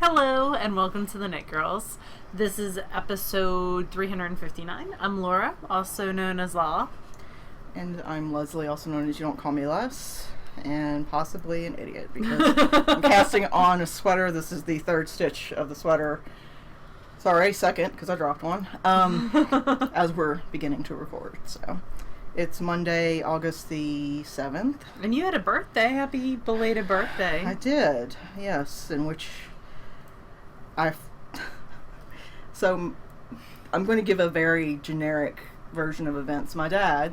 Hello and welcome to the Knit Girls. This is episode 359. I'm Laura, also known as Lala. And I'm Leslie, also known as You Don't Call Me Les, and possibly an idiot because I'm casting on a sweater. This is the third stitch of the sweater. Sorry, second, because I dropped one, as we're beginning to record. So it's Monday, August the 7th. And you had a birthday. Happy belated birthday. I did, yes, in which So I'm going to give a very generic version of events. My dad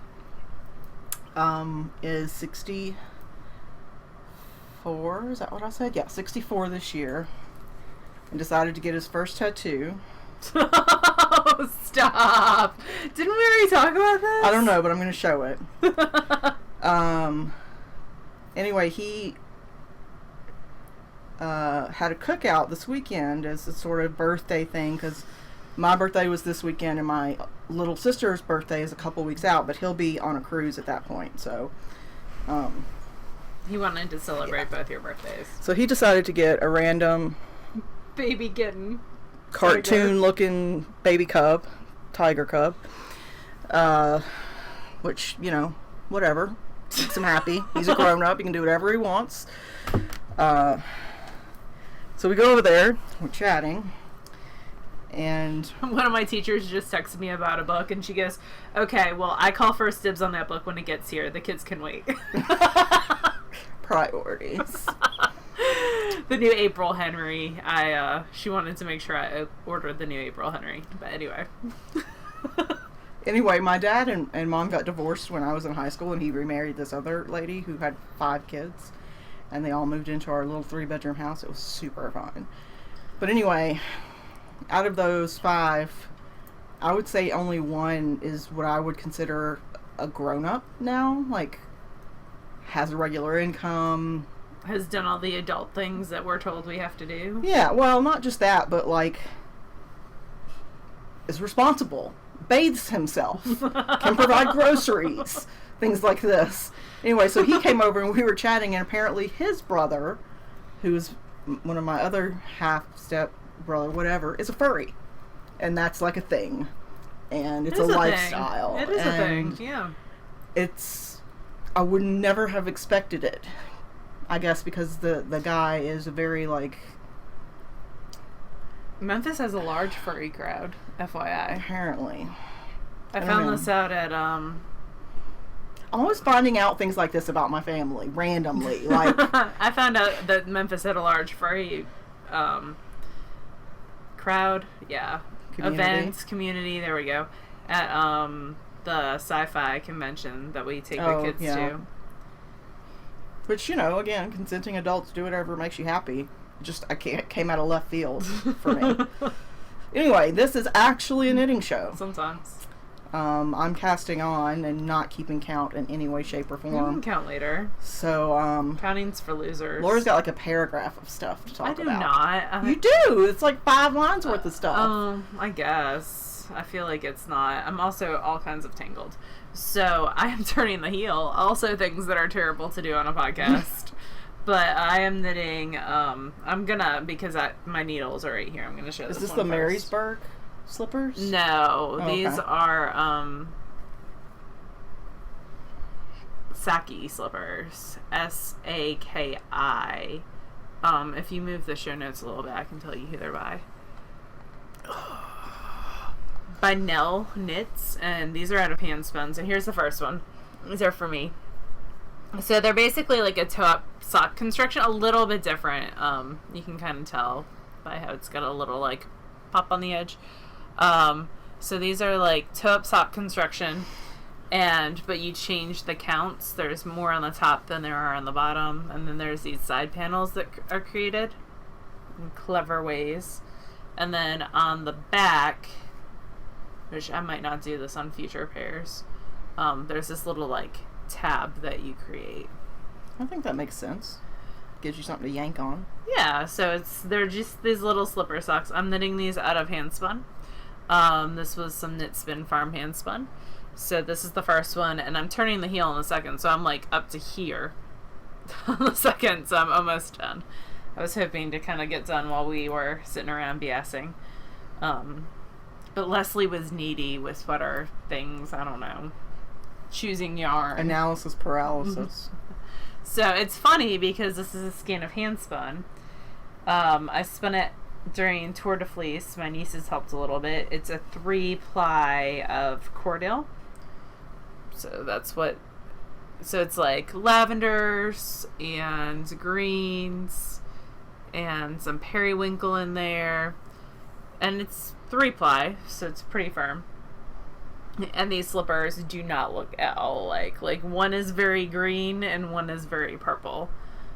is 64, is that what I said? Yeah, 64 this year, and decided to get his first tattoo. Oh, stop. Didn't we already talk about this? I don't know, but I'm going to show it. Anyway, he had a cookout this weekend as a sort of birthday thing, because my birthday was this weekend and my little sister's birthday is a couple weeks out, but he'll be on a cruise at that point. So he wanted to celebrate both your birthdays. So he decided to get a random baby kitten, cartoon looking baby cub, tiger cub, which, you know, whatever, makes him happy. He's a grown up, he can do whatever he wants. So we go over there, we're chatting, and one of my teachers just texted me about a book, and she goes, okay, well, I call first dibs on that book when it gets here. The kids can wait. Priorities. The new April Henry. She wanted to make sure I ordered the new April Henry. But anyway. Anyway, my dad and mom got divorced when I was in high school, and he remarried this other lady who had 5 kids. And they all moved into our little 3-bedroom house. It was super fun. But anyway, out of those 5, I would say only one is what I would consider a grown-up now. Like, has a regular income. Has done all the adult things that we're told we have to do. Yeah, well, not just that, but, like, is responsible. Bathes himself. Can provide groceries. Things like this. Anyway, so he came over and we were chatting, and apparently his brother, who's one of my other half-step brother, whatever, is a furry. And that's like a thing. And it's a lifestyle. It is a thing, yeah. I would never have expected it. I guess because the guy is a very, like... Memphis has a large furry crowd, FYI. Apparently. I found this out at, I'm always finding out things like this about my family, randomly. Like, I found out that Memphis had a large furry crowd, yeah. Events, community, there we go. At the sci-fi convention that we take the kids to. Which, you know, again, consenting adults do whatever makes you happy. Just, came out of left field for me. Anyway, this is actually a knitting show. Sometimes. I'm casting on and not keeping count in any way, shape, or form. You can count later. So, counting's for losers. Laura's got like a paragraph of stuff to talk about. I do not. You do! It's like 5 lines worth of stuff. I guess. I feel like it's not. I'm also all kinds of tangled. So, I am turning the heel. Also things that are terrible to do on a podcast. But I am knitting, I'm gonna, because my needles are right here, I'm gonna show this one. Is this the Marysburg slippers? No, these are Saki slippers. S-A-K-I. If you move the show notes a little bit, I can tell you who they're by. By Nell Knits, and these are out of Handspun. So here's the first one. These are for me. So they're basically like a toe-up sock construction, a little bit different. You can kind of tell by how it's got a little like pop on the edge. So these are like toe-up sock construction, but you change the counts. There's more on the top than there are on the bottom, and then there's these side panels that are created in clever ways. And then on the back, which I might not do this on future pairs, there's this little like tab that you create. I think that makes sense. Gives you something to yank on. Yeah, so they're just these little slipper socks. I'm knitting these out of Handspun. This was some Knit Spin Farm Handspun. So this is the first one, and I'm turning the heel in the second, so I'm like up to here on the second, so I'm almost done. I was hoping to kind of get done while we were sitting around BSing. But Leslie was needy with sweater things. I don't know. Choosing yarn. Analysis paralysis. So it's funny because this is a skein of hand spun. I spun it during Tour de Fleece. My nieces helped a little bit. It's a 3-ply of Cordell. So that's what... So it's like lavenders and greens and some periwinkle in there. And it's 3-ply, so it's pretty firm. And these slippers do not look at all like one is very green and one is very purple,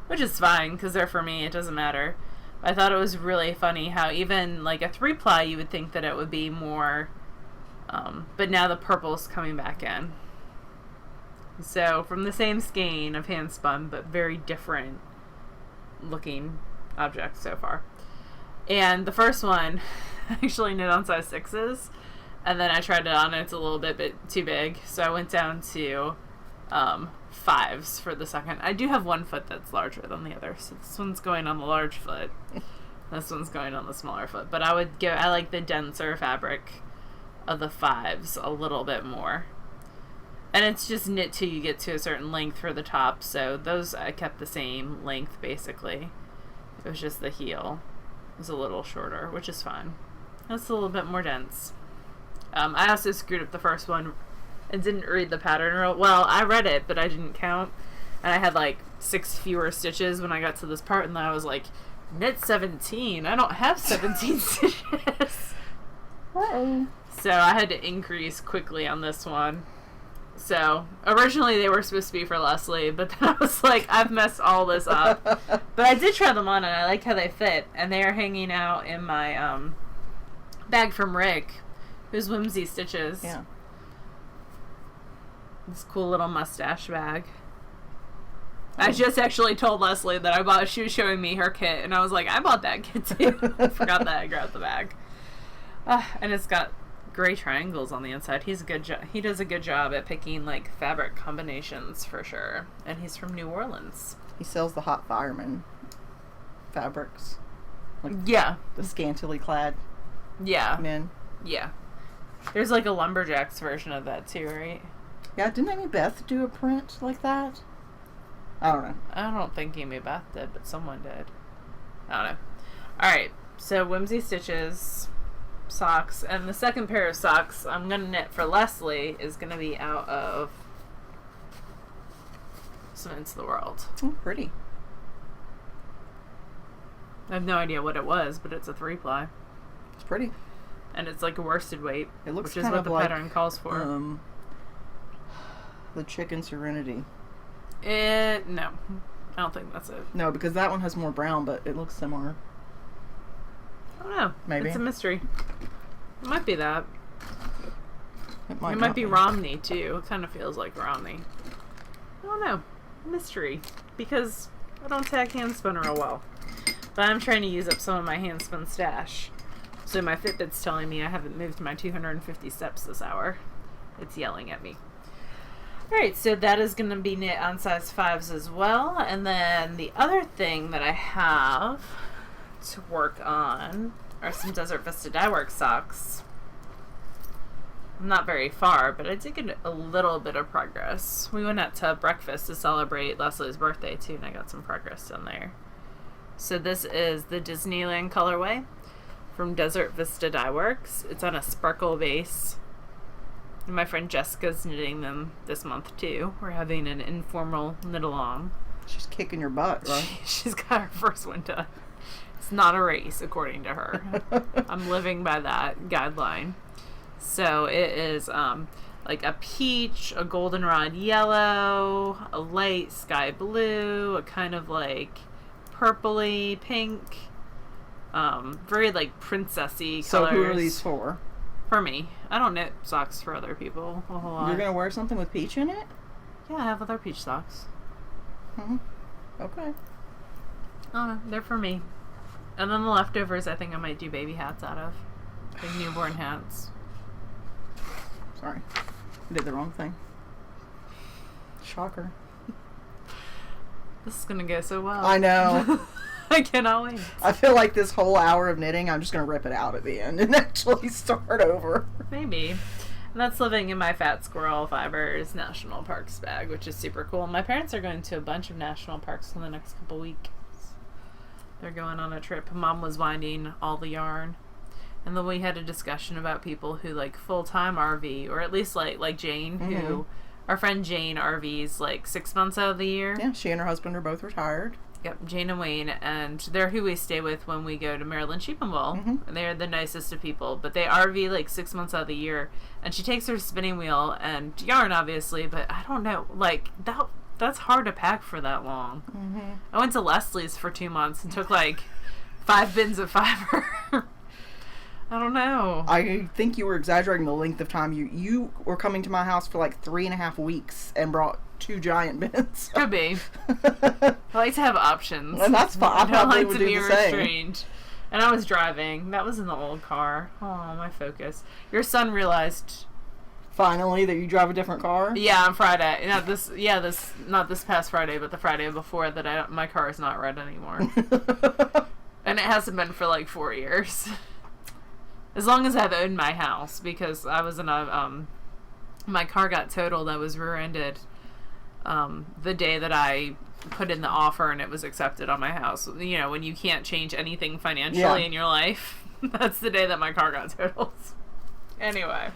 which is fine because they're for me. It doesn't matter. I thought it was really funny how even like a 3-ply you would think that it would be more, but now the purple's coming back in. So from the same skein of hand spun, but very different looking objects so far. And the first one I actually knit on size 6s. And then I tried it on, and it's a little bit too big. So I went down to 5s for the second. I do have one foot that's larger than the other. So this one's going on the large foot. This one's going on the smaller foot. But I like the denser fabric of the 5s a little bit more. And it's just knit till you get to a certain length for the top. So those I kept the same length, basically. It was just the heel was a little shorter, which is fine. It's a little bit more dense. I also screwed up the first one and didn't read the pattern real well. I read it, but I didn't count. And I had like 6 fewer stitches when I got to this part, and then I was like, knit 17. I don't have 17 stitches. Uh-oh. So I had to increase quickly on this one. So originally they were supposed to be for Leslie, but then I was like, I've messed all this up. But I did try them on, and I like how they fit. And they are hanging out in my bag from Rick. Who's Whimsy Stitches. Yeah. This cool little mustache bag. I just actually told Leslie that she was showing me her kit, and I was like, I bought that kit too. I forgot that I grabbed the bag. And it's got gray triangles on the inside. He does a good job at picking like fabric combinations for sure. And he's from New Orleans. He sells the hot fireman fabrics. Like yeah. The scantily clad men. Yeah. There's like a lumberjacks version of that too, right? Yeah, didn't Amy Beth do a print like that? I don't know. I don't think Amy Beth did, but someone did. I don't know. Alright, so Whimsy Stitches, socks, and the second pair of socks I'm going to knit for Leslie is going to be out of Some Into the World. Oh, pretty. I have no idea what it was, but it's a 3-ply. It's pretty. And it's like a worsted weight, It looks which is kind what of the like, pattern calls for. The Chicken Serenity. No. I don't think that's it. No, because that one has more brown, but it looks similar. I don't know. Maybe. It's a mystery. It might be that. It might, It might be Romney, too. It kind of feels like Romney. I don't know. Mystery. Because I don't tag hand spin real well. But I'm trying to use up some of my hand spin stash. So my Fitbit's telling me I haven't moved my 250 steps this hour. It's yelling at me. Alright, so that is going to be knit on size 5s as well. And then the other thing that I have to work on are some Desert Vista Dyeworks socks. Not very far, but I did get a little bit of progress. We went out to breakfast to celebrate Leslie's birthday too, and I got some progress done there. So this is the Disneyland colorway from Desert Vista Dyeworks. It's on a sparkle base. And my friend Jessica's knitting them this month too. We're having an informal knit along. She's kicking your butt, right? She's got her first one done. It's not a race, according to her. I'm living by that guideline. So it is like a peach, a goldenrod yellow, a light sky blue, a kind of like purpley pink, very like princessy colors. So who are these for? For me. I don't knit socks for other people a whole lot. You're gonna wear something with peach in it? Yeah, I have other peach socks. Mm-hmm. Okay. Oh, they're for me. And then the leftovers I think I might do baby hats out of. Like newborn hats. Sorry. I did the wrong thing. Shocker. This is gonna go so well. I know. I cannot wait. I feel like this whole hour of knitting, I'm just going to rip it out at the end and actually start over. Maybe. And that's living in my Fat Squirrel Fibers National Parks bag, which is super cool. My parents are going to a bunch of national parks in the next couple weeks. They're going on a trip. Mom was winding all the yarn. And then we had a discussion about people who like full-time RV, or at least like Jane, who, our friend Jane RVs like 6 months out of the year. Yeah, she and her husband are both retired. Yep, Jane and Wayne, and they're who we stay with when we go to Maryland Sheep and Wool. And they're the nicest of people, but they RV like 6 months out of the year, and she takes her spinning wheel and yarn, obviously, but I don't know, like, that's hard to pack for that long. I went to Leslie's for 2 months and took like 5 bins of fiber. I don't know. I think you were exaggerating the length of time. You were coming to my house for like 3.5 weeks and brought 2 giant bins. Could be. I like to have options. And that's fine. I don't probably like would to do be the same. restrained. And I was driving. That was in the old car. Oh, my focus. Your son realized... Finally, that you drive a different car? Yeah, on Friday. Not this past Friday, but the Friday before that my car is not red anymore. And it hasn't been for like 4 years. As long as I've owned my house, because I was in a, my car got totaled. I was rear-ended the day that I put in the offer and it was accepted on my house. You know, when you can't change anything financially in your life, that's the day that my car got totaled. Anyway.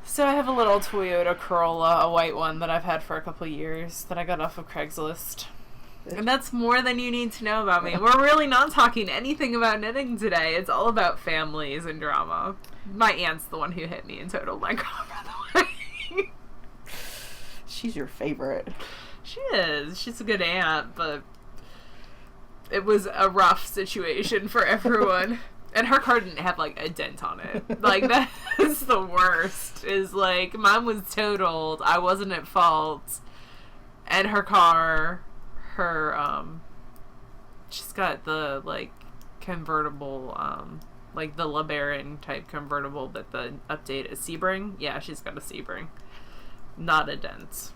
So I have a little Toyota Corolla, a white one that I've had for a couple years that I got off of Craigslist. And that's more than you need to know about me. We're really not talking anything about knitting today. It's all about families and drama. My aunt's the one who hit me and totaled my car, by the way. She's your favorite. She is. She's a good aunt, but it was a rough situation for everyone. And her car didn't have, like, a dent on it. Like, that's the worst. Is, like, mine was totaled. I wasn't at fault. And her car... she's got the like convertible like the LeBaron type convertible, but the update is Sebring. Yeah, she's got a Sebring, not a dent.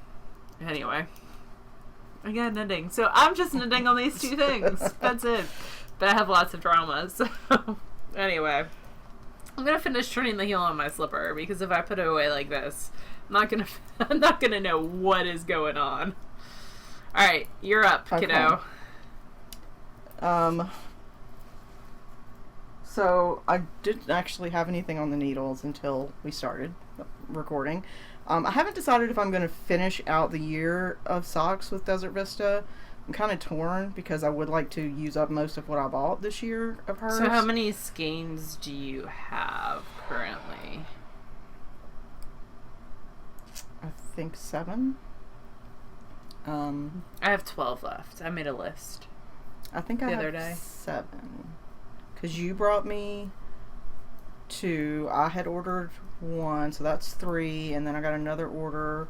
Anyway, again, knitting. So I'm just knitting on these 2 things. That's it. But I have lots of drama. So anyway, I'm gonna finish turning the heel on my slipper, because if I put it away like this, I'm not gonna know what is going on. All right, you're up, kiddo. So I didn't actually have anything on the needles until we started recording. I haven't decided if I'm going to finish out the year of socks with Desert Vista. I'm kind of torn because I would like to use up most of what I bought this year of hers. So how many skeins do you have currently? I think 7. I have 12 left. I made a list. I think I have 7. Because you brought me 2. I had ordered 1, so that's 3. And then I got another order.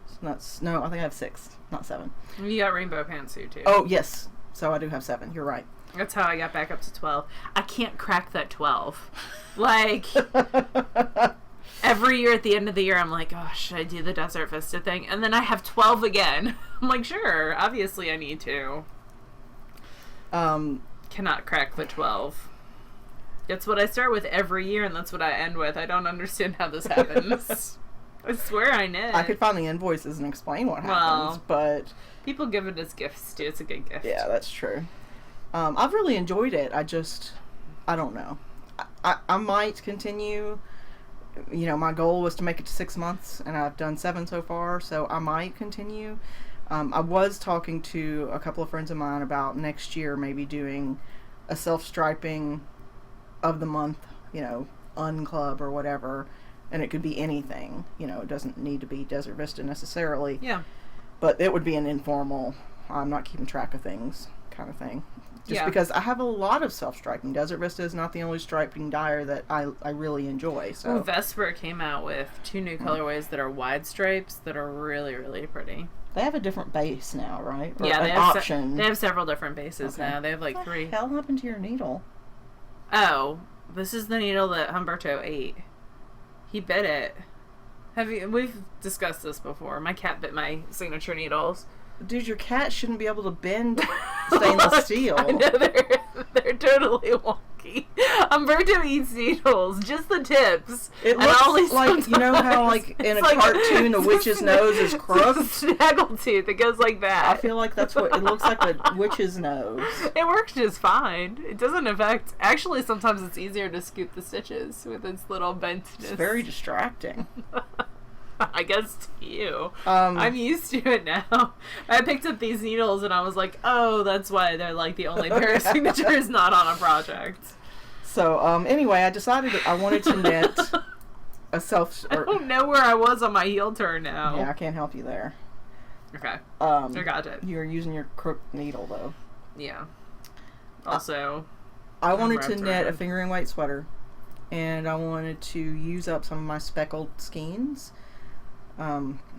So no, I think I have 6, not 7. You got rainbow pantsuit too. Oh, yes. So I do have 7. You're right. That's how I got back up to 12. I can't crack that 12. Like... Every year at the end of the year, I'm like, oh, should I do the Desert Vista thing? And then I have 12 again. I'm like, sure, obviously I need to. Cannot crack the 12. That's what I start with every year, and that's what I end with. I don't understand how this happens. I swear I knit. I could find the invoices and explain what happens, but... People give it as gifts, too. It's a good gift. Yeah, that's true. I've really enjoyed it. I don't know. I might continue... You know, my goal was to make it to 6 months, and I've done 7 so far, so I might continue. I was talking to a couple of friends of mine about next year maybe doing a self-striping of the month, you know, unclub or whatever, and it could be anything. You know, it doesn't need to be Desert Vista necessarily. Yeah. But it would be an informal, I'm not keeping track of things kind of thing. Just because I have a lot of self-striping. Desert Vista is not the only striping dyer that I really enjoy. So well, Vesper came out with 2 new colorways that are wide stripes that are really, really pretty. They have a different base now, right? Or yeah, an option. They have several different bases now. They have like 3. What the hell happened to your needle? Oh, this is the needle that Humberto ate. He bit it. We've discussed this before. My cat bit my signature needles. Dude, your cat shouldn't be able to bend stainless steel. I know they're totally wonky. Umberto eats needles, just the tips. It looks like, you know how like in a cartoon the witch's nose is crooked? Snaggletooth, it goes like that. I feel like that's what it looks like, a witch's nose. It works just fine. It doesn't affect, actually sometimes it's easier to scoop the stitches with its little bentness. It's very distracting. I guess to you. I'm used to it now. I picked up these needles and I was like, oh, that's why they're like the only pair of signatures not on a project. So, anyway, I decided that I wanted to knit a self... I don't know where I was on my heel turn now. Yeah, I can't help you there. Okay. I got it. You're using your crook needle, though. Yeah. Also... I wanted to knit a fingering weight sweater. And I wanted to use up some of my speckled skeins.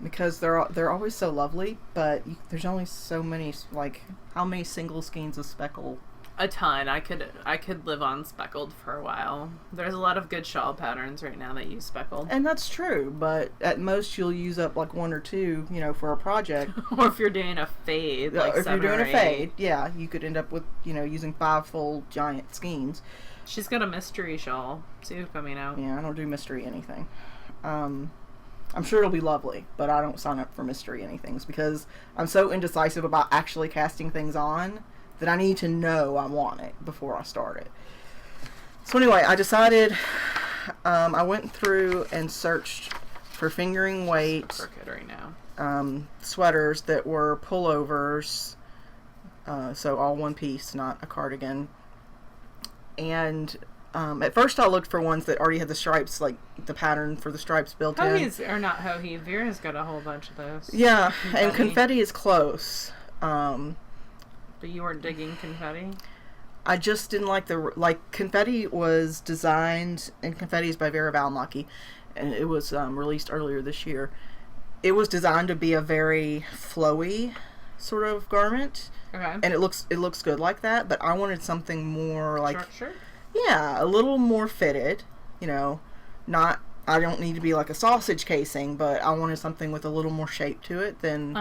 Because they're always so lovely, but there's only so many, like, how many single skeins of speckle? A ton. I could live on speckled for a while. There's a lot of good shawl patterns right now that use speckled. And that's true, but at most you'll use up like one or two, you know, for a project. Or if you're doing a fade, like if you're doing a 8. fade, yeah, you could end up with, you know, using 5 full giant skeins. She's got a mystery shawl too coming out. Yeah, I don't do mystery anything. I'm sure it'll be lovely, but I don't sign up for mystery anythings because I'm so indecisive about actually casting things on that I need to know I want it before I start it. So anyway, I decided, I went through and searched for fingering weight Crooked right now. Sweaters that were pullovers, so all one piece, not a cardigan. And at first I looked for ones that already had the stripes, like the pattern for the stripes built in. Hohies, or not Hohi, Vera's got a whole bunch of those. Yeah, and confetti is close. But you weren't digging confetti? I just didn't like confetti was designed, and confetti is by Vera Valmaki, and it was released earlier this year. It was designed to be a very flowy sort of garment. Okay. And it looks good like that, but I wanted something more like... Structured? Yeah, a little more fitted, you know, I don't need to be like a sausage casing, but I wanted something with a little more shape to it than,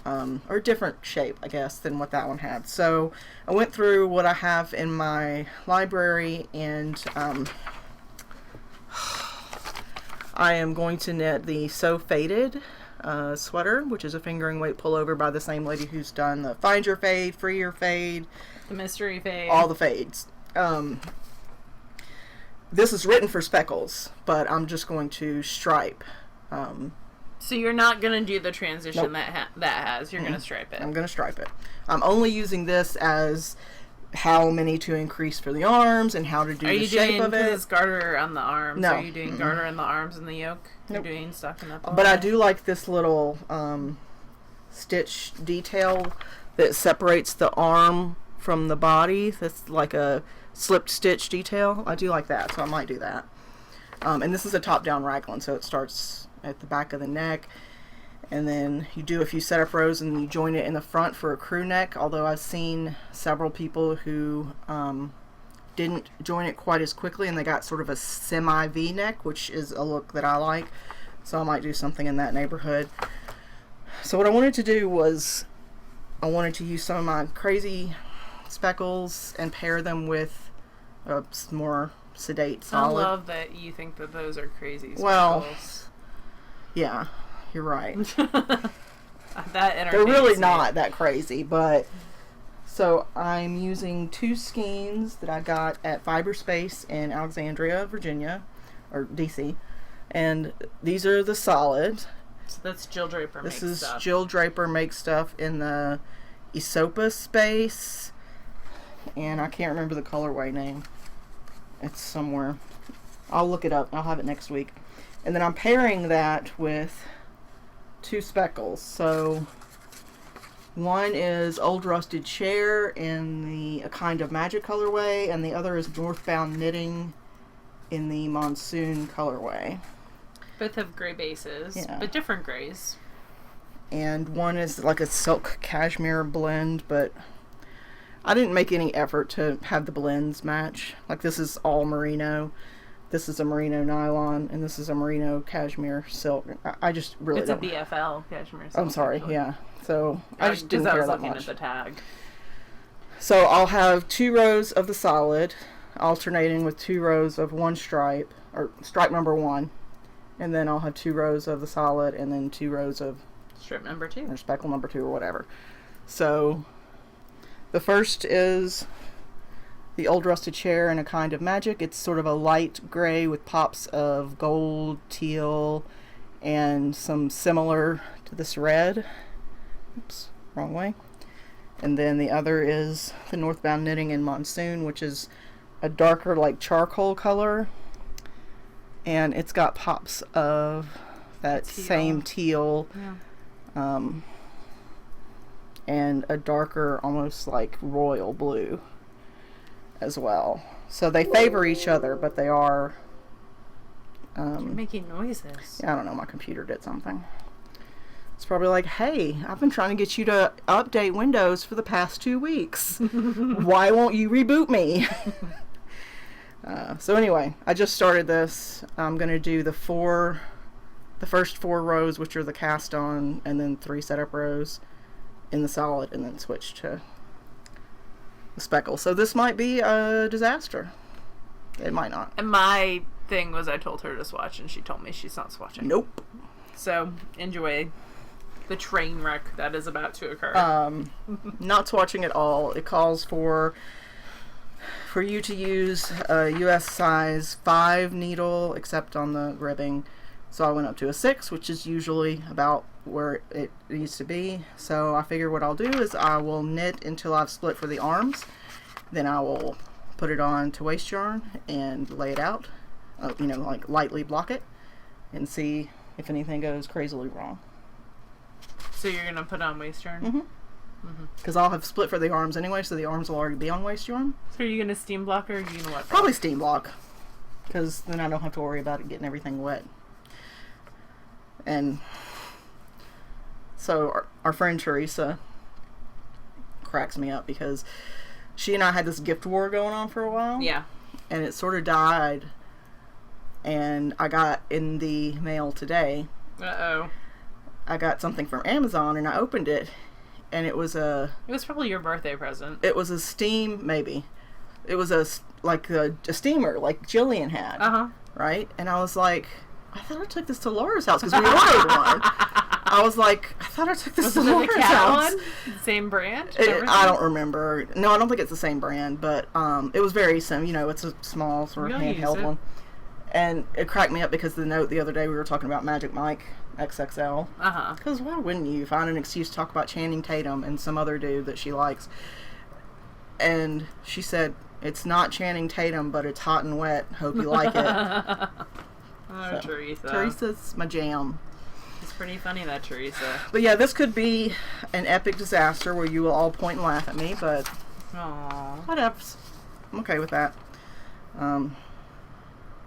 or a different shape, I guess, than what that one had. So I went through what I have in my library, and I am going to knit the So Faded sweater, which is a fingering weight pullover by the same lady who's done the Find Your Fade, Free Your Fade, the Mystery Fade, all the fades. This is written for speckles, but I'm just going to stripe. So you're not going to do the transition Nope. that has. You're going to stripe it. I'm going to stripe it. I'm only using this as how many to increase for the arms and how to do the shape of it. Are you doing garter on the arms? No. Are you doing garter on the arms and the yoke? Nope. You're doing stuff in the But I do like this little stitch detail that separates the arm from the body. That's like a slipped stitch detail. I do like that, so I might do that. And this is a top-down raglan, so it starts at the back of the neck, and then you do a few setup rows and you join it in the front for a crew neck, although I've seen several people who didn't join it quite as quickly and they got sort of a semi V-neck, which is a look that I like, so I might do something in that neighborhood. So what I wanted to do was I wanted to use some of my crazy speckles and pair them with a more sedate solid. I love that you think that those are crazy speckles. Well, yeah, you're right. That They're really not that crazy, but so I'm using 2 skeins that I got at Fiber Space in Alexandria, Virginia, or DC, and these are the solid. So that's Jill Draper makes stuff. This is Jill Draper makes stuff in the Isopa space, and I can't remember the colorway name. It's somewhere. I'll look it up. I'll have it next week. And then I'm pairing that with 2 speckles. So one is Old Rusted Chair in the A Kind of Magic colorway, and the other is Northbound Knitting in the Monsoon colorway. Both have gray bases, but different grays. And one is like a silk cashmere blend, but I didn't make any effort to have the blends match. Like, this is all merino. this is a merino nylon, and this is a merino cashmere silk. I just really It's don't... a BFL cashmere silk. I'm sorry, actually. yeah. So I just didn't I care was that looking much. at the tag. So I'll have 2 rows of the solid, alternating with 2 rows of one stripe, or stripe number 1. And then I'll have 2 rows of the solid, and then 2 rows of Strip number 2. or speckle number 2 or whatever. So the first is the Old Rusted Chair in a Kind of Magic. It's sort of a light gray with pops of gold, teal, and some similar to this red. Oops, wrong way. And then the other is the Northbound Knitting in Monsoon, which is a darker, like charcoal color. And it's got pops of that same teal. Yeah. And a darker, almost like royal blue as well. So they favor each other, but they are... You're making noises. I don't know, my computer did something. It's probably like, hey, I've been trying to get you to update Windows for the past 2 weeks. Why won't you reboot me? So anyway, I just started this. I'm going to do the first 4 rows, which are the cast on, and then 3 setup rows in the solid, and then switch to the speckle. So this might be a disaster. It might not. And my thing was I told her to swatch, and she told me she's not swatching. Nope. So enjoy the train wreck that is about to occur. Not swatching at all. It calls for you to use a US size 5 needle, except on the ribbing. So I went up to a 6, which is usually about where it needs to be. So I figure what I'll do is I will knit until I've split for the arms. Then I will put it on to waste yarn and lay it out. Like lightly block it and see if anything goes crazily wrong. So you're going to put on waste yarn? Mm-hmm. Because I'll have split for the arms anyway, so the arms will already be on waste yarn. So are you going to steam block, or are you going to what? Probably steam block, because then I don't have to worry about it getting everything wet. And so our friend Teresa cracks me up because she and I had this gift war going on for a while. Yeah. And it sort of died. And I got in the mail today. Uh-oh. I got something from Amazon, and I opened it. And it was It was probably your birthday present. It was a steam, maybe. It was a steamer, like Jillian had. Uh-huh. Right? And I was like, I thought I took this to Laura's house, because we ordered one. I was like, I thought I took this to Laura's house. One? Same brand? I don't remember. No, I don't think it's the same brand, but it was very similar. It's a small sort of handheld one. And it cracked me up because the note the other day we were talking about Magic Mike XXL. Uh-huh. Because why wouldn't you find an excuse to talk about Channing Tatum and some other dude that she likes? And she said, it's not Channing Tatum, but it's hot and wet. Hope you like it. Oh, Teresa. Teresa's my jam. It's pretty funny, that Teresa. But yeah, this could be an epic disaster where you will all point and laugh at me, but Aww. whatevs. I'm okay with that.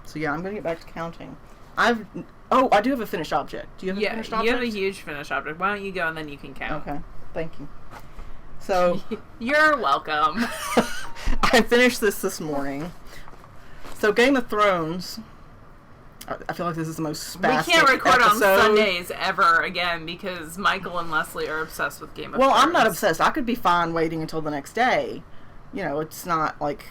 So yeah, I'm going to get back to counting. I do have a finished object. Do you have a finished object? You have a huge finished object. Why don't you go and then you can count? Okay, thank you. So you're welcome. I finished this morning. So Game of Thrones. I feel like this is the most spastic We can't record episode. on Sundays ever again because Michael and Leslie are obsessed with Game of Thrones. Well, I'm not obsessed. I could be fine waiting until the next day. It's not like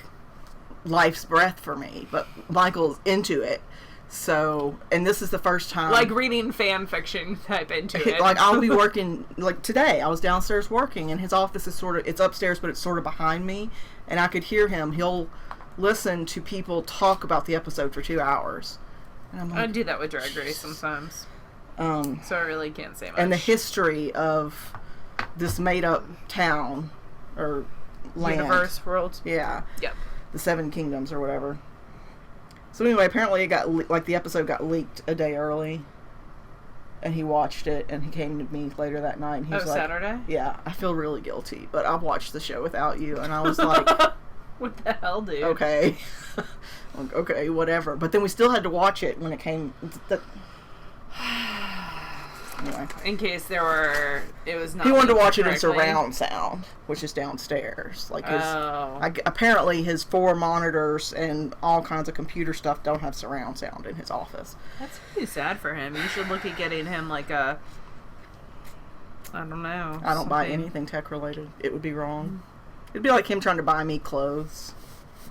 life's breath for me, but Michael's into it. So, and this is the first time. Like reading fan fiction type into it. Like I'll be working, like today I was downstairs working and his office is it's upstairs, but it's sort of behind me, and I could hear him. He'll listen to people talk about the episode for 2 hours. And I'm like, I do that with Drag Race sometimes. So I really can't say much. And the history of this made up town or land. Universe, world. Yeah. Yep. The 7 Kingdoms or whatever. So anyway, apparently it got the episode got leaked a day early, and he watched it, and he came to me later that night. And he was like, Saturday? Yeah, I feel really guilty, but I've watched the show without you, and I was like, what the hell, dude? Okay, okay, whatever. But then we still had to watch it when it came. Anyway. In case it was not. He wanted to watch it in correctly. surround sound, which is downstairs. Like his, Oh. apparently his 4 monitors and all kinds of computer stuff don't have surround sound in his office. That's really sad for him. You should look at getting him like a. I don't know. I don't buy anything tech related. It would be wrong. It'd be like him trying to buy me clothes.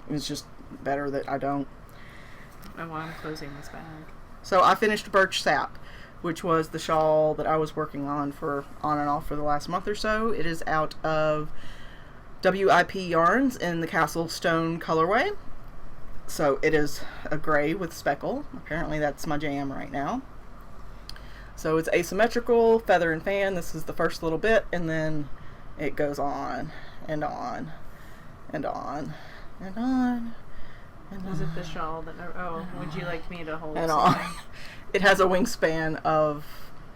It's just better that I don't. Oh, well, I'm closing this bag. So I finished Birch Sap, which was the shawl that I was working on and off for the last month or so. It is out of WIP Yarns in the Castle Stone colorway. So it is a gray with speckle. Apparently that's my jam right now. So it's asymmetrical, feather and fan. This is the first little bit, and then it goes on and on and on and on. Was it the shawl that? Would you like me to hold? And on. It has a wingspan of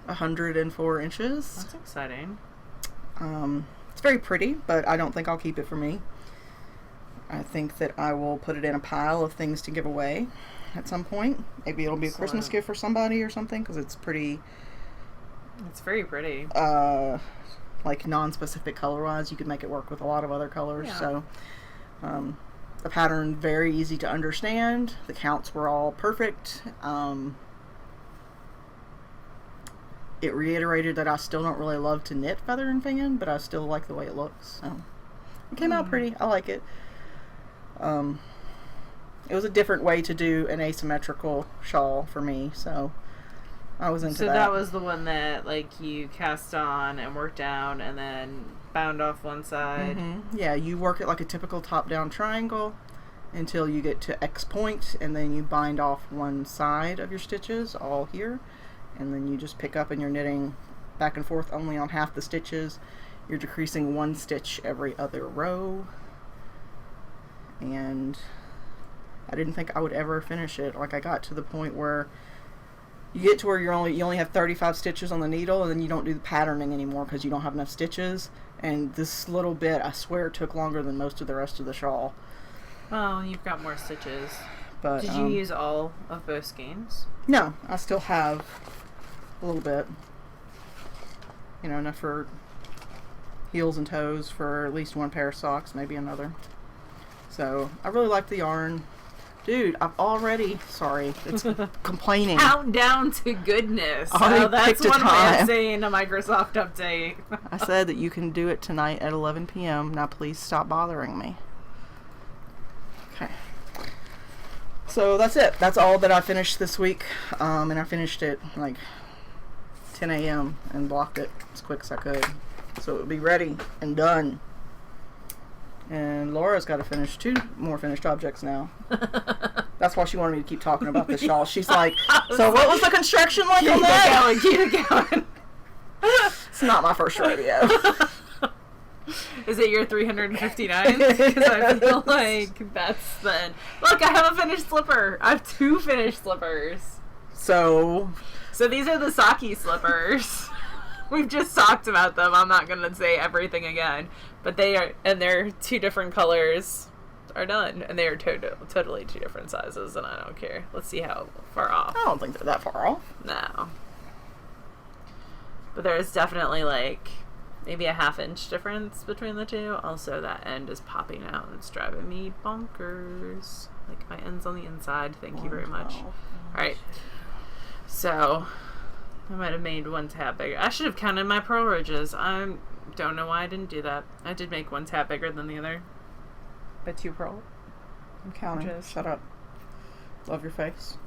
104 inches. That's exciting. It's very pretty, but I don't think I'll keep it for me. I think that I will put it in a pile of things to give away at some point. Maybe it'll be a Christmas gift for somebody or something, because it's pretty. It's very pretty. Like non-specific color-wise, you could make it work with a lot of other colors. Yeah. So, the pattern very easy to understand. The counts were all perfect. It reiterated that I still don't really love to knit feather and fan, but I still like the way it looks. So it came out pretty. I like it. It was a different way to do an asymmetrical shawl for me, so I was into that. So that was the one that like you cast on and worked down and then bound off one side. Mm-hmm. Yeah, you work it like a typical top-down triangle until you get to X point, and then you bind off one side of your stitches, all here, and then you just pick up and you're knitting back and forth only on half the stitches. You're decreasing 1 stitch every other row, and I didn't think I would ever finish it. Like, I got to the point where you get to where you only have 35 stitches on the needle, and then you don't do the patterning anymore because you don't have enough stitches. And this little bit, I swear, took longer than most of the rest of the shawl. Well, you've got more stitches. But did you use all of both skeins? No, I still have a little bit. You know, enough for heels and toes for at least 1 pair of socks, maybe another. So I really like the yarn. Dude, I've already, sorry, it's complaining. Countdown to goodness. Already That's picked a one way time. of saying a Microsoft update. I said that you can do it tonight at 11 p.m. Now please stop bothering me. Okay. So that's it. That's all that I finished this week. And I finished it like 10 a.m. and blocked it as quick as I could. So it would be ready and done. And Laura's got to finish 2 more finished objects now. That's why she wanted me to keep talking about the shawl. She's like, so what was the construction like on that? Keep it going. It's not my first rodeo. Is it your 359? Because I feel like that's the end. Look, I have a finished slipper. I have 2 finished slippers. So these are the Saki slippers. We've just talked about them. I'm not going to say everything again. But they are, and they're 2 different colors are done. And they are totally 2 different sizes, and I don't care. Let's see how far off. I don't think they're that far off. No. But there's definitely like maybe a 1/2 inch difference between the 2. Also, that end is popping out and it's driving me bonkers. Like my end's on the inside. Thank you very much. Alright. So, I might have made 1 tab bigger. I should have counted my purl ridges. I don't know why I didn't do that. I did make 1 tab bigger than the other. But 2 purl. I'm counting. Ridges. Shut up. Love your face.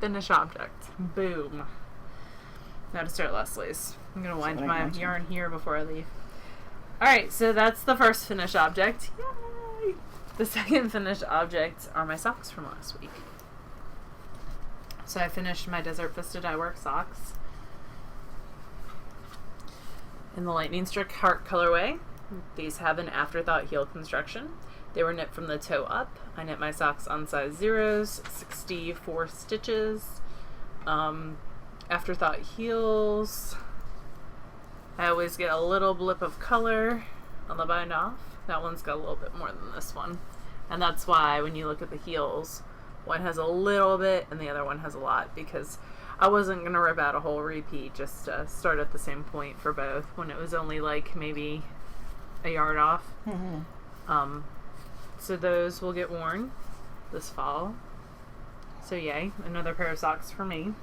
Finish object. Boom. Now to start Leslie's. I'm going to wind my yarn here before I leave. Alright, so that's the first finished object. Yay! The second finished object are my socks from last week. So I finished my Desert Vista Dye Work socks in the Lightning Strike Heart colorway. These have an afterthought heel construction. They were knit from the toe up. I knit my socks on size 0s, 64 stitches. Afterthought heels. I always get a little blip of color on the bind off. That one's got a little bit more than this one. And that's why when you look at the heels, one has a little bit and the other one has a lot, because I wasn't going to rip out a whole repeat, just start at the same point for both when it was only like maybe a yard off. Mm-hmm. So those will get worn this fall. So yay, another pair of socks for me.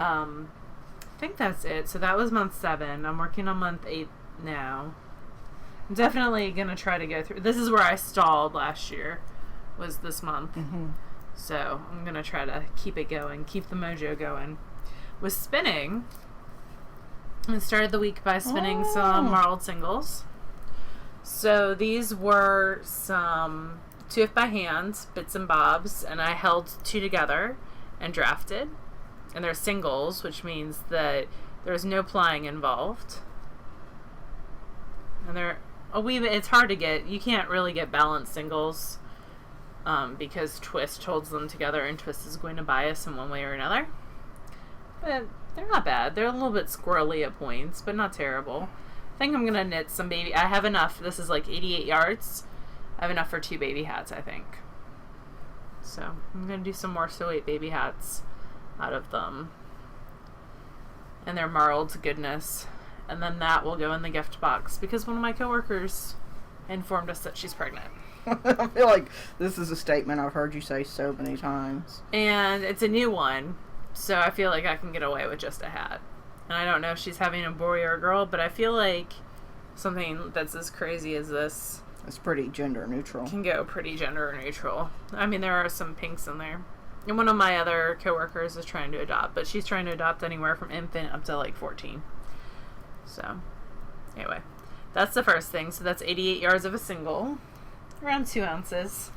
I think that's it. So that was month 7. I'm working on month 8 now. I'm definitely going to try to go through. This is where I stalled last year, was this month. Mm-hmm. So I'm going to try to keep it going, keep the mojo going. With spinning, I started the week by spinning some marled singles. So these were some 2F by hand, bits and bobs, and I held 2 together and drafted. And they're singles, which means that there's no plying involved. And they're it's hard to get. You can't really get balanced singles because twist holds them together, and twist is going to bias in one way or another. But they're not bad. They're a little bit squirrely at points, but not terrible. I think I'm going to knit some baby. I have enough. This is like 88 yards. I have enough for 2 baby hats, I think. So I'm going to do some more So 8 baby hats out of them. And they're marled goodness. And then that will go in the gift box because one of my coworkers informed us that she's pregnant. I feel like this is a statement I've heard you say so many times. And it's a new one, so I feel like I can get away with just a hat. And I don't know if she's having a boy or a girl, but I feel like something that's as crazy as this, it's pretty gender neutral. Can go pretty gender neutral. I mean, there are some pinks in there. And one of my other coworkers is trying to adopt, but she's trying to adopt anywhere from infant up to like 14. So, anyway, that's the first thing. So that's 88 yards of a single, around 2 ounces.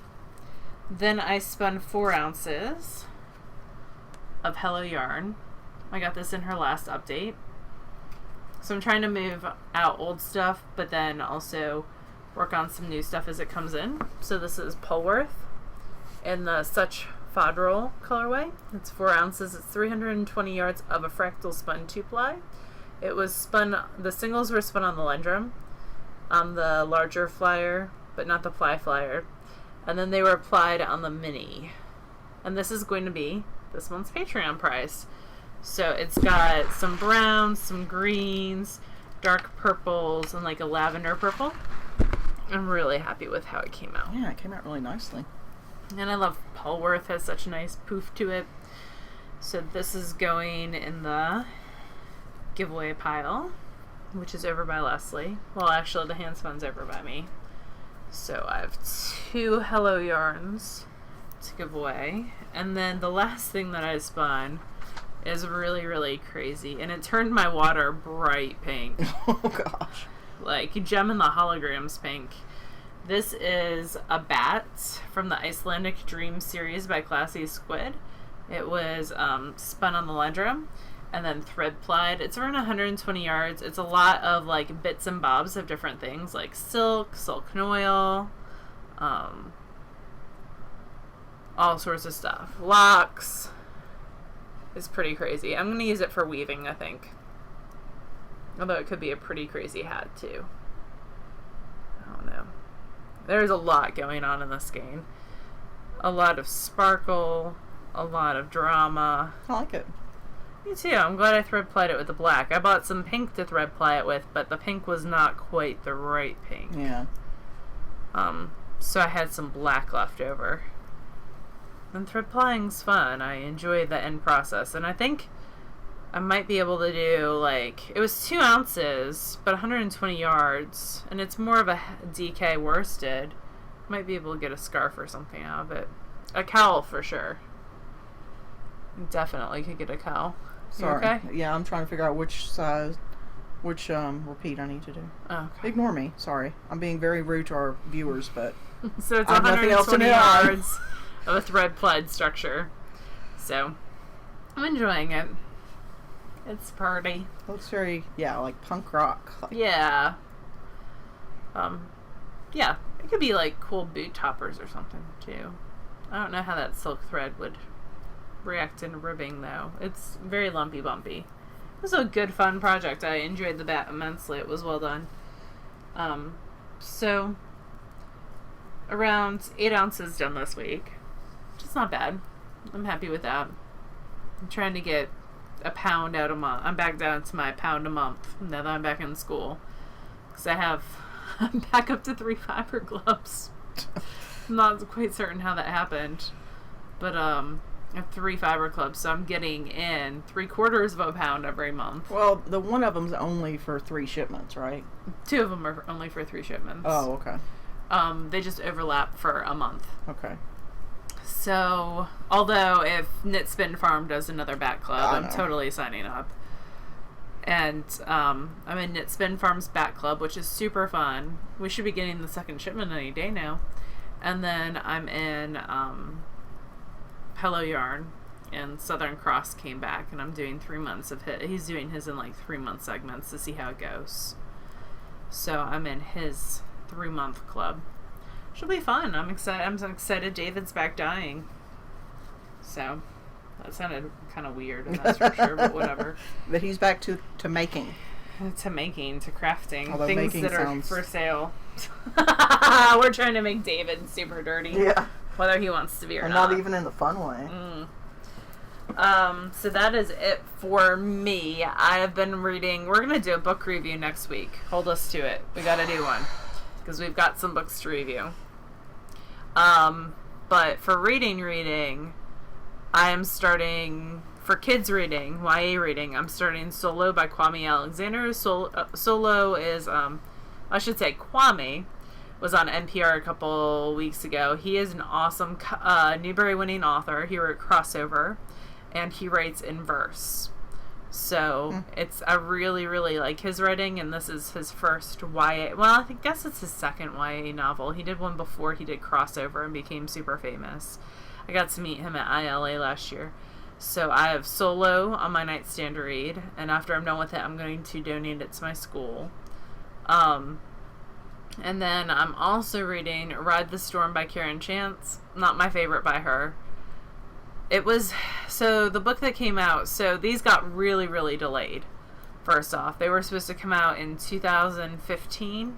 Then I spun 4 ounces of Hello Yarn. I got this in her last update. So I'm trying to move out old stuff, but then also work on some new stuff as it comes in. So this is Polworth in the Such Fodral colorway. It's 4 ounces. It's 320 yards of a fractal spun 2-ply. It was spun, the singles were spun on the Lendrum, on the larger flyer, but not the ply flyer. And then they were applied on the mini. And this is going to be this month's Patreon price. So it's got some browns, some greens, dark purples, and like a lavender purple. I'm really happy with how it came out. Yeah, it came out really nicely. And I love Polworth, has such a nice poof to it. So this is going in the giveaway pile, which is over by Leslie. Well, actually, the hand spun's over by me. So I have 2 Hello Yarns to give away. And then the last thing that I spun is really, really crazy. And it turned my water bright pink. Oh, gosh. Like Gem and the Holograms pink. This is a bat from the Icelandic Dream series by Classy Squid. It was spun on the Lendrum and then thread plied. It's around 120 yards. It's a lot of like bits and bobs of different things like silk, silk and oil, all sorts of stuff. Locks. It's pretty crazy. I'm going to use it for weaving, I think. Although it could be a pretty crazy hat too. I don't know. There's a lot going on in this skein. A lot of sparkle, a lot of drama. I like it. Me too. I'm glad I thread plied it with the black. I bought some pink to thread ply it with, but the pink was not quite the right pink. Yeah. So I had some black left over. And thread plying's fun. I enjoy the end process, and I think I might be able to do, like, it was 2 ounces, but 120 yards, and it's more of a DK worsted. Might be able to get a scarf or something out of it. A cowl for sure. Definitely could get a cowl. Sorry. Okay? Yeah, I'm trying to figure out which size, which repeat I need to do. Okay. Ignore me. Sorry. I'm being very rude to our viewers, but So it's I have nothing else to 120 do. yards of a thread plied structure. So I'm enjoying it. It's pretty. looks very, like punk rock. Like, Yeah. Yeah. It could be like cool boot toppers or something too. I don't know how that silk thread would react in ribbing though. It's very lumpy bumpy. It was a good fun project. I enjoyed the bat immensely. It was well done. So around 8 ounces done this week, which is not bad. I'm happy with that. I'm trying to get a pound out a month. I'm back down to my pound a month now that I'm back in school. Because I'm back up to 3 fiber clubs. I'm not quite certain how that happened. But, I have 3 fiber clubs, so I'm getting in 3/4 of a pound every month. Well, the one of them's only for 3 shipments, right? 2 of them are only for 3 shipments. Oh, okay. They just overlap for a month. Okay. So, although if Knit Spin Farm does another back club, I'm know. totally signing up. And I'm in Knit Spin Farm's back club, which is super fun. We should be getting the second shipment any day now. And then I'm in Hello Yarn, and Southern Cross came back, and I'm doing 3 months of his. He's doing his in like 3-month segments to see how it goes. So I'm in his 3-month club. Should be fun. I'm excited. I'm so excited David's back dyeing. So that sounded kind of weird, and that's for sure, but whatever. But he's back to making. To making, to crafting. Although things making that are sounds... for sale. We're trying to make David super dirty. Yeah. Whether he wants to be or and not. not even in the fun way. So that is it for me. I have been reading. We're going to do a book review next week. Hold us to it. We got to do one. Because we've got some books to review. But for reading, I am starting, for kids reading, YA reading, I'm starting Solo by Kwame Alexander. Solo is, I should say Kwame was on NPR a couple weeks ago. He is an awesome Newbery-winning author. He wrote Crossover, and he writes in verse. So I really, really like his writing, and this is his first YA. Well, I guess it's his second YA novel. He did one before he did Crossover and became super famous. I got to meet him at ILA last year. So I have Solo on my nightstand to read, and after I'm done with it, I'm going to donate it to my school. And then I'm also reading Ride the Storm by Karen Chance. Not my favorite by her. So the book that came out, so these got really, really delayed. First off, they were supposed to come out in 2015,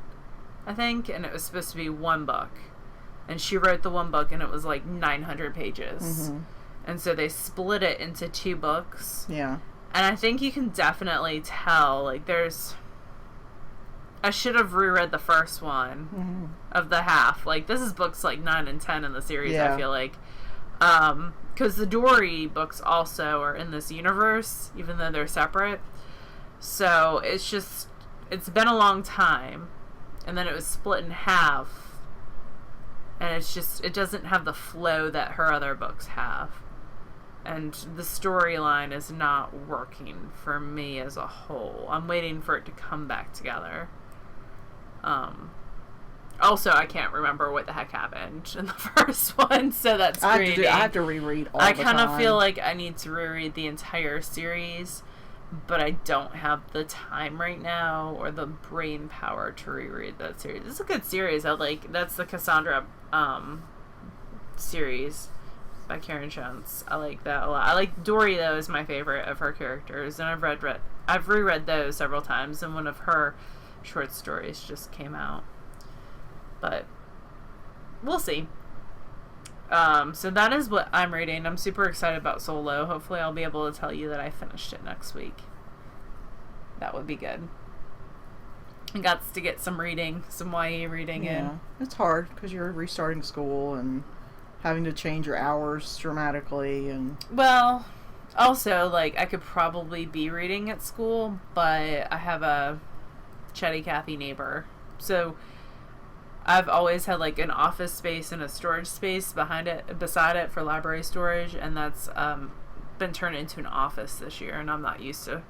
I think, and it was supposed to be one book. And she wrote the one book, and it was like 900 pages. Mm-hmm. And so they split it into 2 books. Yeah. And I think you can definitely tell, like, I should have reread the first one of the half. Like, this is books like 9 and 10 in the series, I feel like. Because the Dory books also are in this universe, even though they're separate. So it's been a long time. And then it was split in half. And it doesn't have the flow that her other books have. And the storyline is not working for me as a whole. I'm waiting for it to come back together. Also, I can't remember what the heck happened in the first one, so that's great. I have to reread all the time. I kind of feel like I need to reread the entire series, but I don't have the time right now or the brain power to reread that series. It's a good series. That's the Cassandra series by Karen Chance. I like that a lot. I like Dory, though, is my favorite of her characters, and I've reread those several times, and one of her short stories just came out. But we'll see. So that is what I'm reading. I'm super excited about Solo. Hopefully I'll be able to tell you that I finished it next week. That would be good. I got to get some reading, some YA reading in. It's hard because you're restarting school and having to change your hours dramatically. And well, also, like, I could probably be reading at school, but I have a chatty Cathy neighbor. So I've always had like an office space and a storage space beside it for library storage, and that's been turned into an office this year, and I'm not used to.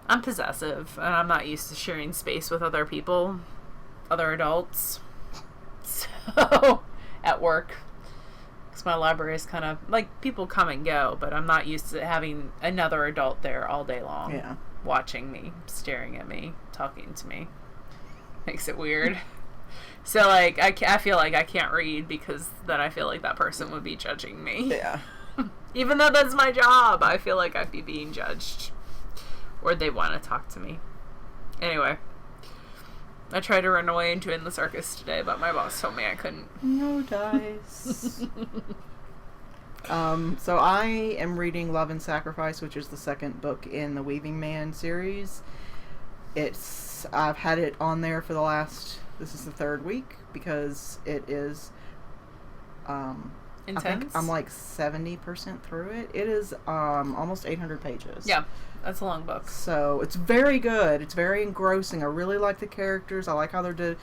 I'm possessive, and I'm not used to sharing space with other people, other adults. So at work, because my library is kind of like people come and go, but I'm not used to having another adult there all day long. Yeah. Watching me, staring at me, talking to me. Makes it weird. So, like, I feel like I can't read because then I feel like that person would be judging me. Yeah. Even though that's my job, I feel like I'd be being judged. Or they want to talk to me. Anyway. I tried to run away and join the circus today, but my boss told me I couldn't. No dice. So I am reading Love and Sacrifice, which is the second book in the Weaving Man series. I've had it on there for this is the third week, because it is, Intense? I think I'm like 70% through it. It is almost 800 pages. Yeah, that's a long book. So it's very good. It's very engrossing. I really like the characters. I like how they're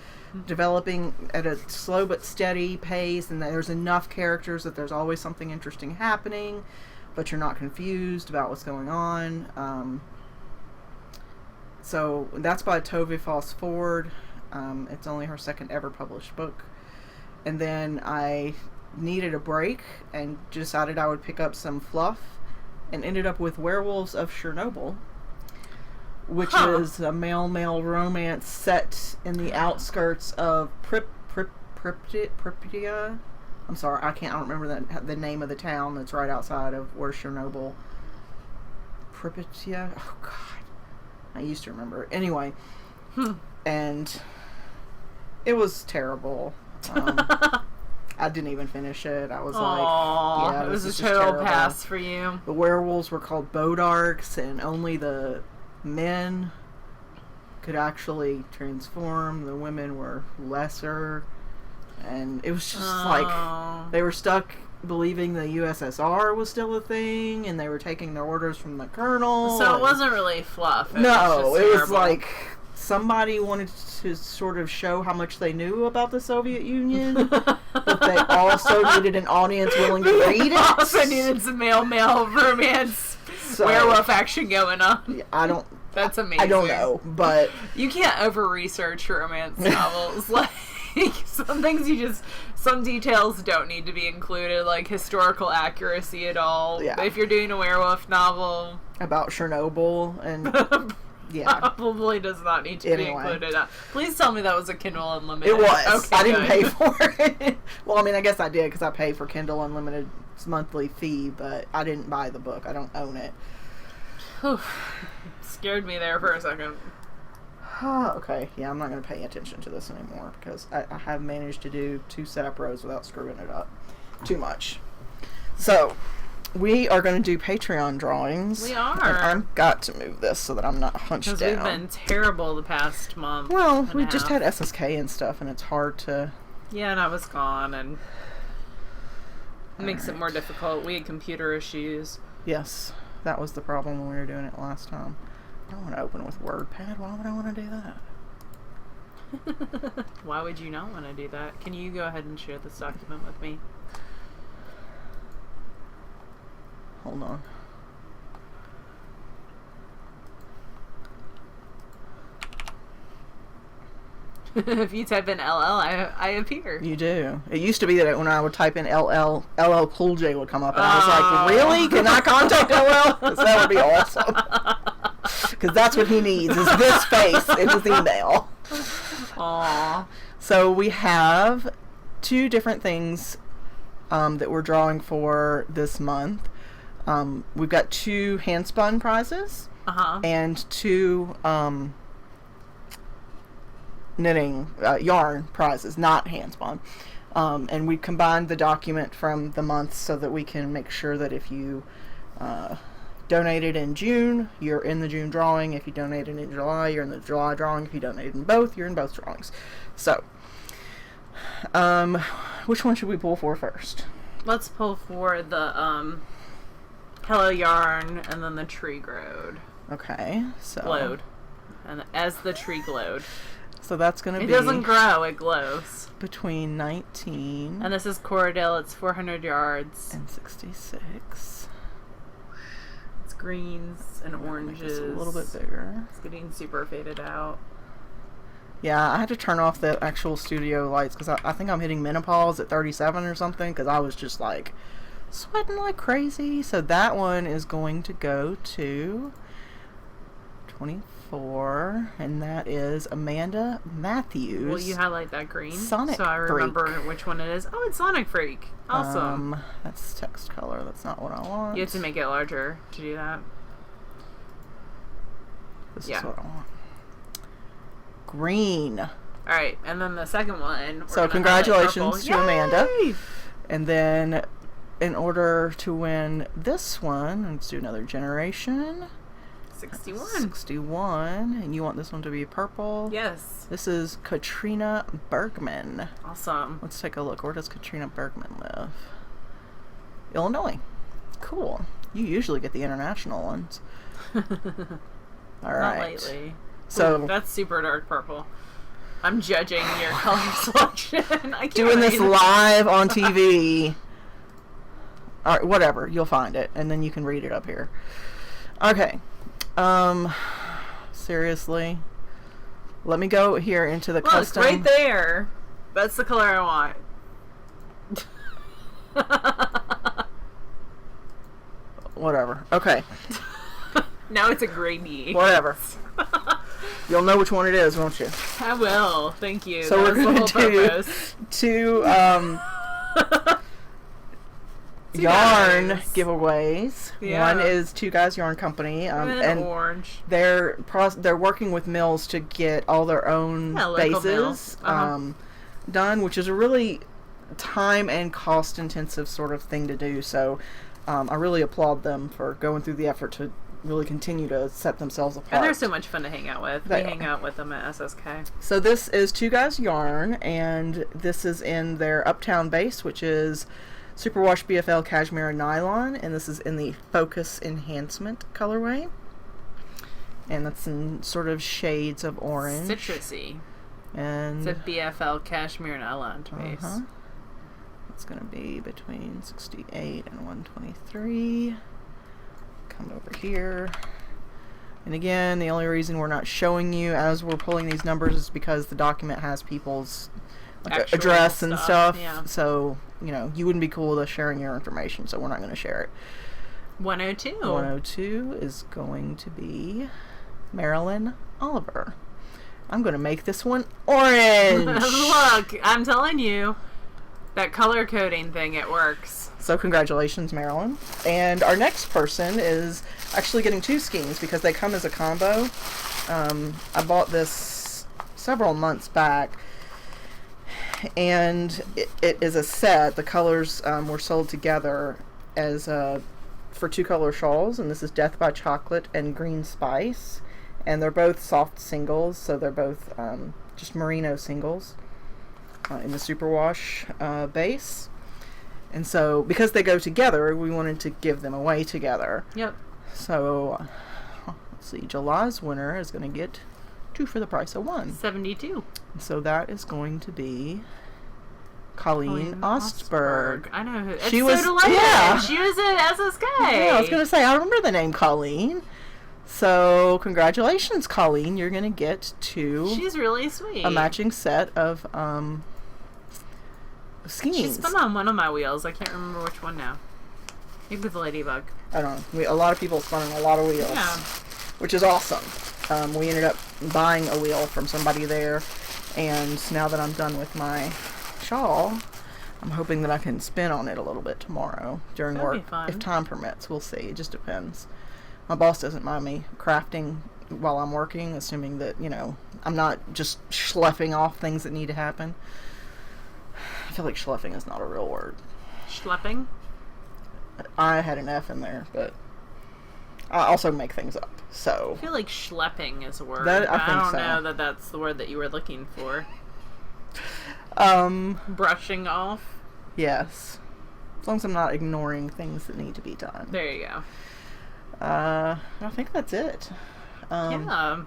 developing at a slow but steady pace, and there's enough characters that there's always something interesting happening, but you're not confused about what's going on. So that's by Tove Foss Ford. It's only her second ever published book. And then I needed a break and decided I would pick up some fluff, and ended up with Werewolves of Chernobyl, which is a male-male romance set in the outskirts of Pripyat. I'm sorry, I don't remember the name of the town that's right outside of where Chernobyl. Pripyat. Oh God, I used to remember it. Anyway, and it was terrible. I didn't even finish it. I was like, yeah, it was a just total terrible. pass for you. The werewolves were called Bodarks, and only the men could actually transform. The women were lesser, and it was just like they were stuck believing the USSR was still a thing, and they were taking their orders from the colonel. So it wasn't really fluff. It was like somebody wanted to sort of show how much they knew about the Soviet Union, but they also needed an audience willing to read it. Also needed some male romance, werewolf action going on. That's amazing. I don't know, but you can't over research romance novels. Like some things some details don't need to be included, like historical accuracy at all. Yeah. If you're doing a werewolf novel about Chernobyl and. Yeah. Probably does not need to be included. Please tell me that was a Kindle Unlimited. It was. Okay, I didn't pay for it. Well, I mean, I guess I did because I pay for Kindle Unlimited's monthly fee, but I didn't buy the book. I don't own it. Scared me there for a second. Okay. Yeah, I'm not going to pay attention to this anymore because I have managed to do 2 setup rows without screwing it up too much. So, we are going to do Patreon drawings. We are. And I've got to move this so that I'm not hunched down. Because we've been terrible the past month. Well, we just had SSK and stuff, and it's hard to... Yeah, and I was gone, and it makes it more difficult. We had computer issues. Yes, that was the problem when we were doing it last time. I don't want to open with WordPad. Why would I want to do that? Why would you not want to do that? Can you go ahead and share this document with me? Hold on. If you type in LL, I appear. You do. It used to be that when I would type in LL Cool J would come up, and I was like, really? Can I contact LL? Because that would be awesome. Because that's what he needs, is this face in his email. Aww. So we have 2 different things that we're drawing for this month. We've got 2 handspun prizes and 2 knitting yarn prizes, not handspun. And we combined the document from the month so that we can make sure that if you donated in June, you're in the June drawing. If you donated in July, you're in the July drawing. If you donated in both, you're in both drawings. So, which one should we pull for first? Let's pull for the Hello Yarn and then the tree glowed. Okay, so glowed, and as the tree glowed. So that's gonna be. It doesn't grow; it glows. Between 19. And this is Corridale. It's 400 yards. And 66. It's greens and oranges. A little bit bigger. It's getting super faded out. Yeah, I had to turn off the actual studio lights because I think I'm hitting menopause at 37 or something because I was just like sweating like crazy. So that one is going to go to 24, and that is Amanda Matthews. Will you highlight that green? Sonic so I remember Freak. Which one it is. Oh, it's Sonic Freak. Awesome. That's text color. That's not what I want. You have to make it larger to do that. This is what I want. Green. Alright, and then the second one. So congratulations to Amanda. And then in order to win this one, let's do another generation. 61. 61. And you want this one to be purple? Yes. This is Katrina Bergman. Awesome. Let's take a look. Where does Katrina Bergman live? Illinois. Cool. You usually get the international ones. All right. Not lately. So Ooh, that's super dark purple. I'm judging your color selection. I can't doing this read. live on TV. All right, whatever. You'll find it, and then you can read it up here. Okay. Seriously. Let me go here into the Look, custom. right there. That's the color I want. Whatever. Okay. Now it's a grainy. Whatever. You'll know which one it is, won't you? I will. Thank you. So That we're was the going to whole do purpose. two Two yarn guys. giveaways. Yeah. One is Two Guys Yarn Company, And orange. they're working with mills to get all their own Yeah, local bases mills. done, which is a really time and cost intensive sort of thing to do. So I really applaud them for going through the effort to really continue to set themselves apart. And they're so much fun to hang out with. They We hang out with them at SSK. So this is Two Guys Yarn, and this is in their Uptown base, which is Superwash BFL Cashmere and Nylon, and this is in the Focus Enhancement colorway. And that's in sort of shades of orange. Citrusy. And It's a BFL Cashmere and Nylon base. it's going to be between 68 and 123. Come over here. And again, the only reason we're not showing you as we're pulling these numbers is because the document has people's Actual address and stuff. yeah. So, you wouldn't be cool with us sharing your information, so we're not going to share it. 102. 102 is going to be Marilyn Oliver. I'm going to make this one orange. Look, I'm telling you, that color coding thing, it works. So congratulations, Marilyn. And our next person is actually getting two skeins because they come as a combo. I bought this several months back, and it is a set. The colors were sold together as for two color shawls, and this is Death by Chocolate and Green Spice. And they're both soft singles, so they're both just merino singles in the Superwash base. And so, because they go together, we wanted to give them away together. Yep. So, let's see, July's winner is going to get two for the price of one. 72. So that is going to be Colleen Ostberg. I know who. It's She so was- delighted. yeah. She was at SSK. Yeah, I was going to say, I remember the name Colleen. So, congratulations, Colleen. You're going to get She's really sweet. a matching set of skeins. She spun on one of my wheels. I can't remember which one now. Maybe the ladybug. I don't know. A lot of people spun on a lot of wheels, Yeah. which is awesome. We ended up buying a wheel from somebody there, and now that I'm done with my shawl, I'm hoping that I can spin on it a little bit tomorrow during That'd be work. fun. If time permits, we'll see. It just depends. My boss doesn't mind me crafting while I'm working, assuming that, I'm not just schlepping off things that need to happen. I feel like schlepping is not a real word. Schlepping? I had an F in there, but I also make things up. So I feel like schlepping is a word. That- I but think I don't so. know that that's the word that you were looking for. Brushing off? Yes. As long as I'm not ignoring things that need to be done. There you go. I think that's it. Yeah.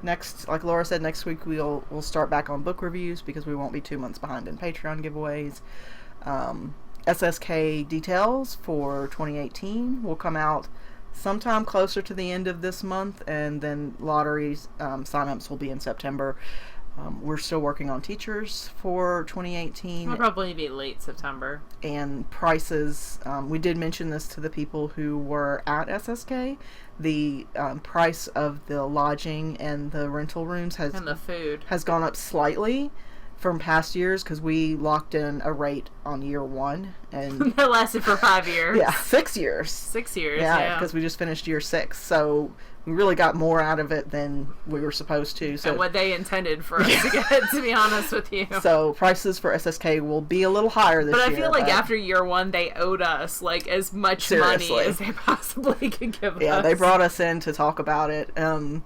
Next, like Laura said, next week we'll start back on book reviews because we won't be 2 months behind in Patreon giveaways. SSK details for 2018 will come out sometime closer to the end of this month, and then lotteries signups will be in September. We're still working on teachers for 2018. It'll probably be late September. And prices, we did mention this to the people who were at SSK. The price of the lodging and the rental rooms And the food. has gone up slightly from past years because we locked in a rate on year 1 and that lasted for 5 years. Yeah, 6 years. 6 years. Yeah, because we just finished year 6, so we really got more out of it than we were supposed to. So and what they intended for us to get, to be honest with you. So prices for SSK will be a little higher this year. But I feel like after year 1, they owed us like as much money as they possibly could give us. Yeah, they brought us in to talk about it. And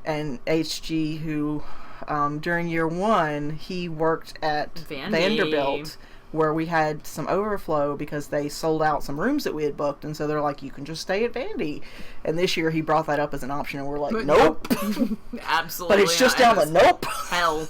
HG, who during year 1, he worked at Vanderbilt, where we had some overflow because they sold out some rooms that we had booked, and so they're like, you can just stay at Vandy. And this year he brought that up as an option, and we're like, nope. Absolutely. But it's just down the nope. Hell.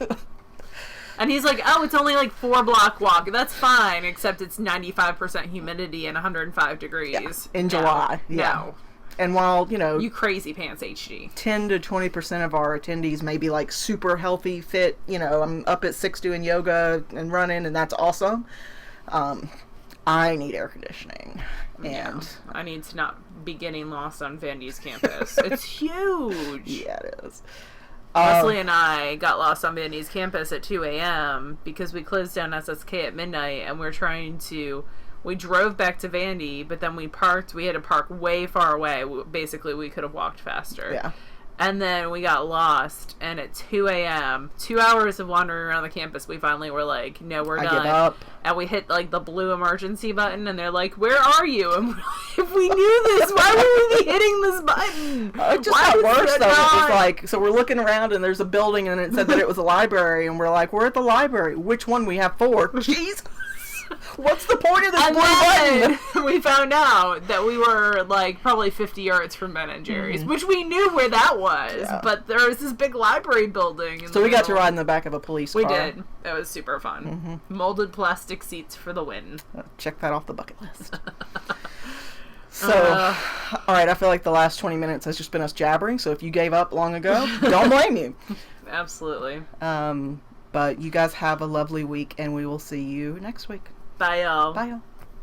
And he's like, oh, it's only like 4-block walk. That's fine, except it's 95% humidity and 105 degrees. Yeah, in July. Yeah. No. And while, you know... You crazy pants, HG. 10 to 20% of our attendees may be, like, super healthy, fit. You know, I'm up at 6 doing yoga and running, and that's awesome. I need air conditioning. And I need to not be getting lost on Vandy's campus. It's huge. Yeah, it is. Leslie and I got lost on Vandy's campus at 2 a.m. because we closed down SSK at midnight, and we drove back to Vandy, but then we parked. We had to park way far away. Basically, we could have walked faster. Yeah. And then we got lost, and at 2 a.m., 2 hours of wandering around the campus, we finally were like, no, we're done. I give up. And we hit, like, the blue emergency button, and they're like, where are you? And we're like, if we knew this, why would we be hitting this button? It just got worse, though. It was like, so we're looking around, and there's a building, and it said that it was a library, and we're like, we're at the library. Which one? We have 4. Jesus! What's the point of this blue button? We found out that we were like probably 50 yards from Ben and Jerry's, which we knew where that was, but there was this big library building. So we got to ride in the back of a police car. We did. It was super fun. Molded plastic seats for the win. Check that off the bucket list. So, alright, I feel like the last 20 minutes has just been us jabbering, so if you gave up long ago, don't blame you. Absolutely. But you guys have a lovely week, and we will see you next week. Bye, y'all. Bye, y'all.